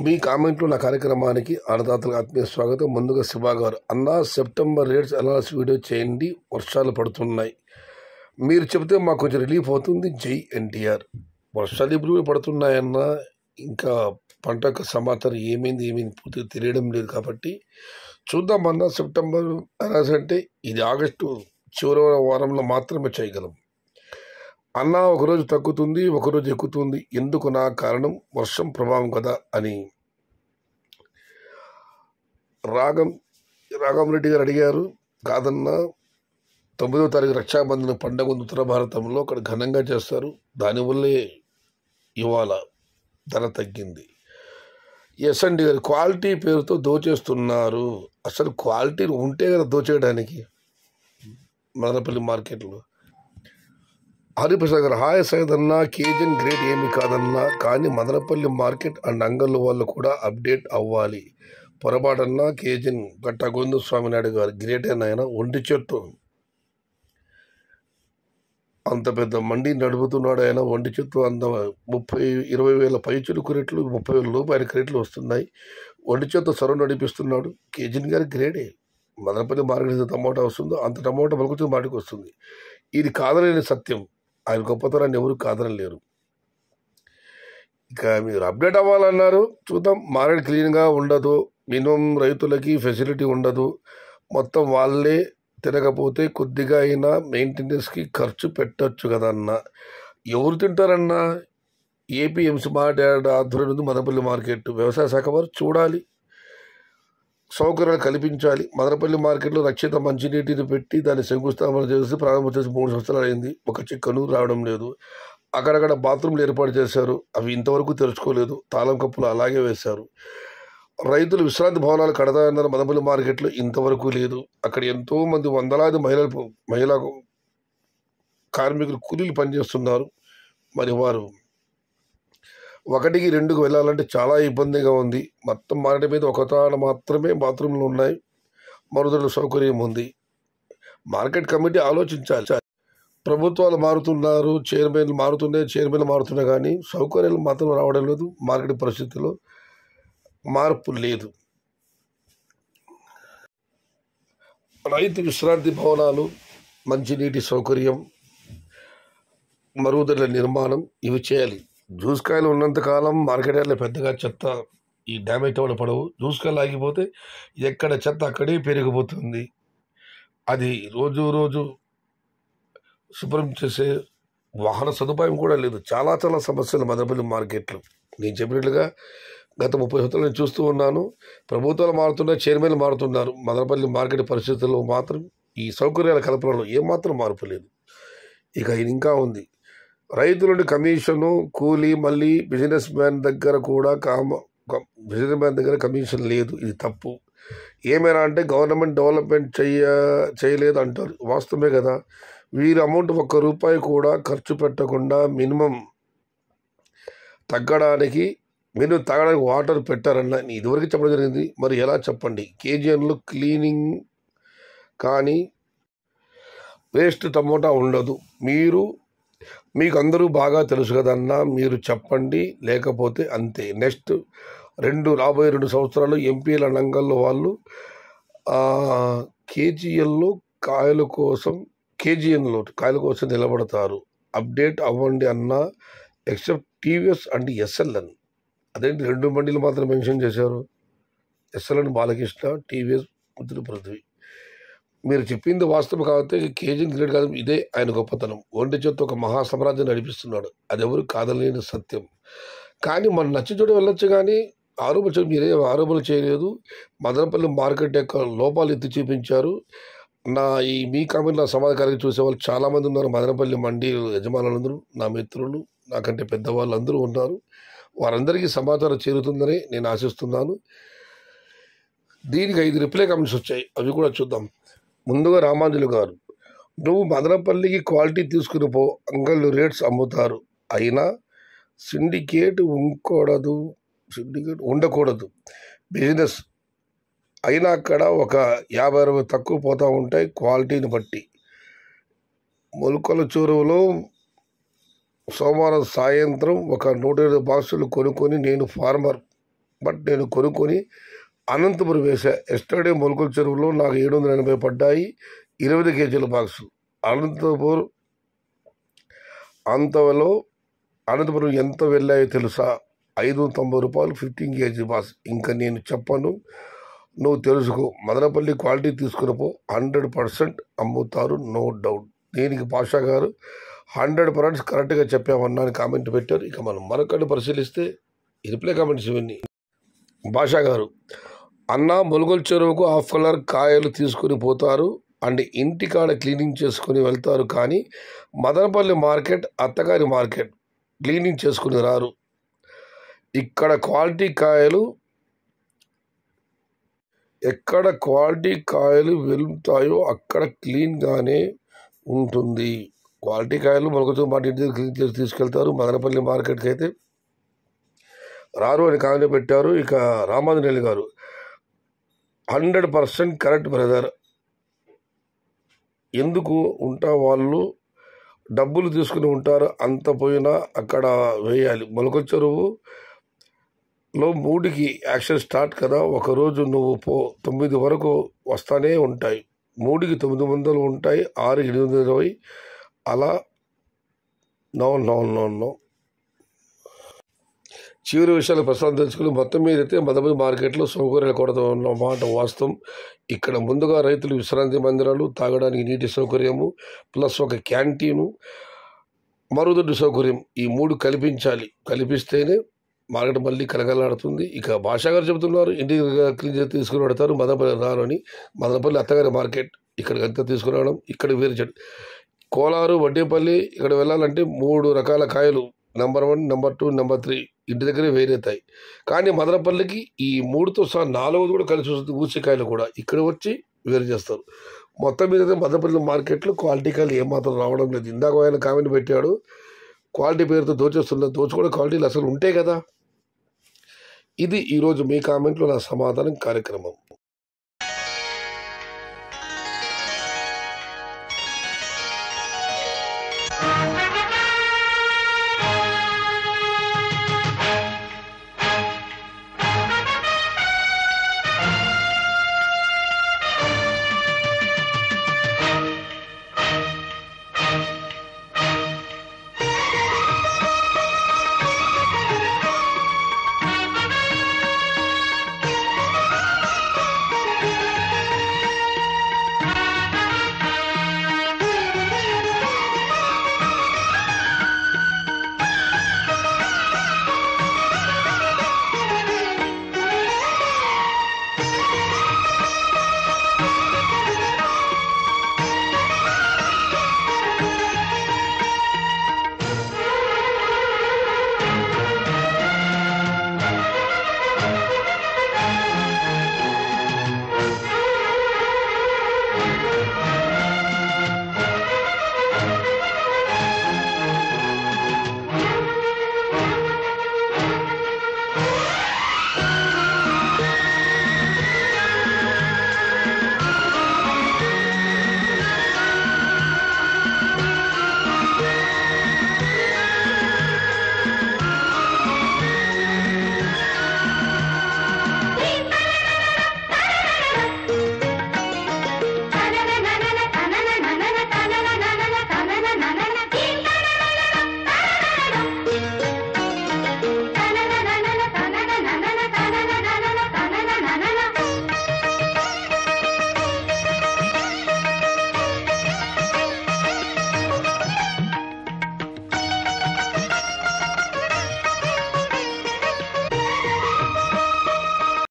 మీ కామెంట్లు నా కార్యక్రమానికి అన్నదాతలకు ఆత్మీయ స్వాగతం. ముందుగా శివ గారు అన్న సెప్టెంబర్ రేట్స్ అనాలిసిస్ వీడియో చేయండి, వర్షాలు పడుతున్నాయి, మీరు చెబితే మాకు కొంచెం రిలీఫ్ అవుతుంది. జై ఎన్టీఆర్. వర్షాలు ఇప్పుడు పడుతున్నాయన్న, ఇంకా పంట యొక్క సమాచారం ఏమైంది పూర్తిగా తెలియడం లేదు కాబట్టి చూద్దామన్నా. సెప్టెంబర్ అనాలిసిస్ అంటే ఇది ఆగస్టు చివరి వారంలో మాత్రమే చేయగలం అన్న. ఒకరోజు తగ్గుతుంది, ఒకరోజు ఎక్కుతుంది. ఎందుకు? నా కారణం వర్షం ప్రభావం కదా అని రాగంరెడ్డి గారు అడిగారు. కాదన్నా, 9వ తారీఖు రక్షాబంధన పండుగ ఉంది ఉత్తర భారతంలో, అక్కడ ఘనంగా చేస్తారు. దానివల్లే ఇవాళ ధర తగ్గింది. ఎస్ అండి గారు, క్వాలిటీ పేరుతో దోచేస్తున్నారు. అసలు క్వాలిటీ ఉంటే కదా దోచేయడానికి. మదనపల్లి మార్కెట్లో హరిప్రసాద్ గారు, హాయ్ సైద్ అన్న, కేజన్ గ్రేట్ ఏమి కాదన్నా, కానీ మదనపల్లి మార్కెట్ అండ్ అంగళ్ళు వాళ్ళు కూడా అప్డేట్ అవ్వాలి. పొరపాటన్నా కేజన్ గట్టగొందు స్వామినాయుడు గారు గ్రేట్ అయిన ఆయన ఒంటి చెట్టు అంత పెద్ద మండి నడుపుతున్నాడు ఆయన. ఒంటి చెట్టు అంత 20 వేల పైచులకు రేట్లు, 30,000 రూపాయల రేట్లు వస్తున్నాయి. ఒంటి చెట్టు సొరవ నడిపిస్తున్నాడు. కేజన్ గారు గ్రేడే. మదనపల్లి మార్కెట్ టమోటా వస్తుందో అంత టమోటా పలుకుతూ మాటికి వస్తుంది. ఇది కాదలేని సత్యం. ఆయన గొప్పతనాన్ని ఎవరు కాదనలేరు. ఇక మీరు అప్డేట్ అవ్వాలన్నారు, చూద్దాం. మార్కెట్ క్లీన్గా ఉండదు, మినిమం రైతులకి ఫెసిలిటీ ఉండదు, మొత్తం వాళ్ళే తినకపోతే కొద్దిగా అయినా మెయింటెనెన్స్కి ఖర్చు పెట్టచ్చు కదన్న. ఎవరు తింటారన్నా? ఏపీఎంసీ మార్కెట్ ఆధ్వర్యంలో మదనపల్లి మార్కెట్ వ్యవసాయ శాఖ వారు చూడాలి, సౌకర్యాలు కల్పించాలి. మదనపల్లి మార్కెట్లో రక్షిత మంచినీటిని పెట్టి దాన్ని శంకుస్థాపన చేసి ప్రారంభం చేసి 3 సంవత్సరాలు అయింది. ఒక చిక్కను రావడం లేదు. అక్కడక్కడ బాత్రూమ్లు ఏర్పాటు చేశారు, అవి ఇంతవరకు తెరుచుకోలేదు. తాళం కప్పులు అలాగే వేశారు. రైతులు విశ్రాంతి భవనాలు కడతాయన్నారు, మదనపల్లి మార్కెట్లో ఇంతవరకు లేదు. అక్కడ ఎంతోమంది వందలాది మహిళా కార్మికులు కూలీలు పనిచేస్తున్నారు. మరి వారు 1కి 2కు వెళ్ళాలంటే చాలా ఇబ్బందిగా ఉంది. మొత్తం మార్కెట్ మీద ఒక తాన మాత్రమే బాత్రూమ్లు ఉన్నాయి, మరుగుదొడ్ల సౌకర్యం ఉంది. మార్కెట్ కమిటీ ఆలోచించాలి. ప్రభుత్వాలు మారుతున్నారు, చైర్మన్లు మారుతున్నాయి, కానీ సౌకర్యాలు మాత్రం రావడం లేదు. మార్కెట్ పరిస్థితుల్లో మార్పు లేదు. రైతు విశ్రాంతి భవనాలు, మంచినీటి సౌకర్యం, మరుగుదొడ్ల నిర్మాణం ఇవి చేయాలి. జ్యూస్ కాయలు ఉన్నంతకాలం మార్కెట్ యార్డ్లో పెద్దగా చెత్త ఈ డ్యామేజ్ అవ్వడం పడవు. జ్యూస్ కాయలు ఆగిపోతే ఎక్కడ చెత్త అక్కడే పెరిగిపోతుంది. అది రోజు శుభ్రం చేసే వాహన సదుపాయం కూడా లేదు. చాలా సమస్యలు మదనపల్లి మార్కెట్లో. నేను చెప్పినట్లుగా గత 30 సంవత్సరాలు నేను చూస్తూ ఉన్నాను. ప్రభుత్వాలు మారుతున్నాయి, చైర్మన్లు మారుతున్నారు. మదనపల్లి మార్కెట్ పరిస్థితుల్లో మాత్రం ఈ సౌకర్యాల కల్పనలో ఏమాత్రం మార్పు లేదు. ఇక ఇంకా ఉంది. రైతుల నుండి కమిషను, కూలీ, మళ్ళీ బిజినెస్ మ్యాన్ దగ్గర కమిషన్ లేదు. ఇది తప్పు. ఏమైనా అంటే గవర్నమెంట్ డెవలప్మెంట్ చేయలేదు అంటారు. వాస్తవమే కదా. వీరి అమౌంట్ 1 రూపాయి కూడా ఖర్చు పెట్టకుండా మినిమం తాగడానికి వాటర్ పెట్టారన్న ఇదివరకు చెప్పడం జరిగింది. మరి ఎలా చెప్పండి? కేజీఎన్లో క్లీనింగ్ కానీ వేస్ట్ టమోటా ఉండదు. మీకు అందరూ బాగా తెలుసు కదన్నా, మీరు చెప్పండి, లేకపోతే అంతే. నెక్స్ట్ రాబోయే 2 సంవత్సరాలు ఎంపీల నంగల్లో వాళ్ళు కేజీఎన్లో కాయల కోసం నిలబడతారు. అప్డేట్ అవ్వండి అన్న, ఎక్సెప్ట్ టీవీఎస్ అండ్ ఎస్ఎల్ఎన్. అదేంటి 2 బండిలు మాత్రం మెన్షన్ చేశారు? ఎస్ఎల్ఎన్ బాలకృష్ణ, టీవీఎస్ ముద్దుల పృథ్వీ. మీరు చెప్పింది వాస్తవం కాబట్టి కేజీఎన్ గ్రేడ్ కాదు, ఇదే ఆయన గొప్పతనం. ఒంటి చేత్తో ఒక మహాసామ్రాజ్యం నడిపిస్తున్నాడు. అది ఎవరు కాదలేని సత్యం. కానీ మన నచ్చి చోట వెళ్ళొచ్చు, కానీ మీరే ఆరోపణలు చేయలేదు. మదనపల్లి మార్కెట్ యొక్క లోపాలు ఎత్తి చూపించారు. మీ కామెంట్ నా సమాధానం చూసేవాళ్ళు చాలామంది ఉన్నారు. మదనపల్లి మండి యజమానులందరూ నా మిత్రులు, నాకంటే పెద్దవాళ్ళు అందరూ ఉన్నారు. వారందరికీ సమాచారం చేరుతుందని నేను ఆశిస్తున్నాను. దీనికి 5 రిప్లై కామెంట్స్ వచ్చాయి, అవి కూడా చూద్దాం. ముందుగా రామాంజులు గారు, నువ్వు మదనపల్లికి క్వాలిటీ తీసుకుని పో, అంగళ్ళు రేట్స్ అమ్ముతారు. అయినా సిండికేట్ ఉండకూడదు. బిజినెస్ అయినా అక్కడ ఒక 50-60 తక్కువ పోతూ ఉంటాయి క్వాలిటీని బట్టి. మొలకల చెరువులో సోమవారం సాయంత్రం ఒక 120 బాక్సులు కొనుక్కొని నేను ఫార్మర్ బట్ నేను కొనుక్కొని అనంతపురం వేసా. ఎస్టర్డే మొలకల చెరువులో నాకు 780 పడ్డాయి, 20 కేజీల బాక్సు. అనంతపురం అనంతపురం ఎంత వెళ్ళాయో తెలుసా? 590 రూపాయలు 15 కేజీ బాక్స్. ఇంకా నేను చెప్పను, నువ్వు తెలుసుకో. మదనపల్లి క్వాలిటీ తీసుకున్నపో 100% అమ్ముతారు, నో డౌట్. దీనికి పాషా గారు 100% కరెక్ట్గా చెప్పామన్నా అని కామెంట్ పెట్టారు. ఇక మనం మరొకటి పరిశీలిస్తే రిప్లై కామెంట్స్ ఇవన్నీ. భాషా గారు, అన్న ములుగోలు చెరువుకు హాఫ్ కలర్ కాయలు తీసుకుని పోతారు అండ్ ఇంటికాడ క్లీనింగ్ చేసుకుని వెళ్తారు, కానీ మదనపల్లి మార్కెట్ అత్తగారి మార్కెట్ క్లీనింగ్ చేసుకుని రారు. ఇక్కడ క్వాలిటీ కాయలు ఎక్కడ క్వాలిటీ కాయలు వెళ్తాయో అక్కడ క్లీన్గానే ఉంటుంది. క్వాలిటీ కాయలు మొలకతో మాట ఇంటి క్లీన్ చేసి తీసుకెళ్తారు. మదనపల్లి మార్కెట్కి అయితే రారు అని కామెంట్ పెట్టారు. ఇక రామాంజనేయులు గారు, 100% కరెక్ట్ బ్రదర్. ఎందుకు ఉంటా, వాళ్ళు డబ్బులు తీసుకుని ఉంటారు, అంత పోయినా అక్కడ వేయాలి. మొలకల చెరువులో 3కి యాక్షన్ స్టార్ట్ కదా, ఒకరోజు నువ్వు 9 వరకు వస్తానే ఉంటాయి. 3కి 900 ఉంటాయి, 6కి 820. అలా నో చివరి విషయాలు ప్రస్తుతం తెలుసుకుని మొత్తం మీద అయితే మదనపల్లి మార్కెట్లో సౌకర్యాలు కొరత ఉన్నమాట వాస్తవం. ఇక్కడ ముందుగా రైతులు విశ్రాంతి మందిరాలు, తాగడానికి నీటి సౌకర్యము, ప్లస్ ఒక క్యాంటీను, మరుగుదొడ్డి సౌకర్యం, ఈ 3 కల్పిస్తేనే మార్కెట్ మళ్ళీ కలగలాడుతుంది. ఇక భాషా గారు చెబుతున్నారు ఇంటికి క్లీన్ చేసి తీసుకుని పెడతారు, మదనపల్లి రారు అని. మదనపల్లి అత్తగారి మార్కెట్ ఇక్కడికి అంతా తీసుకురావడం, ఇక్కడ వేరు చెడు. కోలారు, వడ్డేపల్లి ఇక్కడ వెళ్ళాలంటే 3 రకాల కాయలు, నెంబర్ 1, నెంబర్ 2, నెంబర్ 3 ఇంటి దగ్గరే వేరేతాయి. కానీ మదనపల్లికి ఈ 3తో సహా 4వది కూడా కలిసి వస్తుంది, ఊసికాయలు కూడా ఇక్కడ వచ్చి వేరు చేస్తారు. మొత్తం మీద మదనపల్లి మార్కెట్లో క్వాలిటీ కాయలు ఏమాత్రం రావడం లేదు. ఇందాక ఆయన కామెంట్ పెట్టాడు, క్వాలిటీ పేరుతో దోచుకోవడం క్వాలిటీలు అసలు ఉంటాయి కదా. ఇది ఈరోజు మీ కామెంట్లో నా సమాధానం కార్యక్రమం.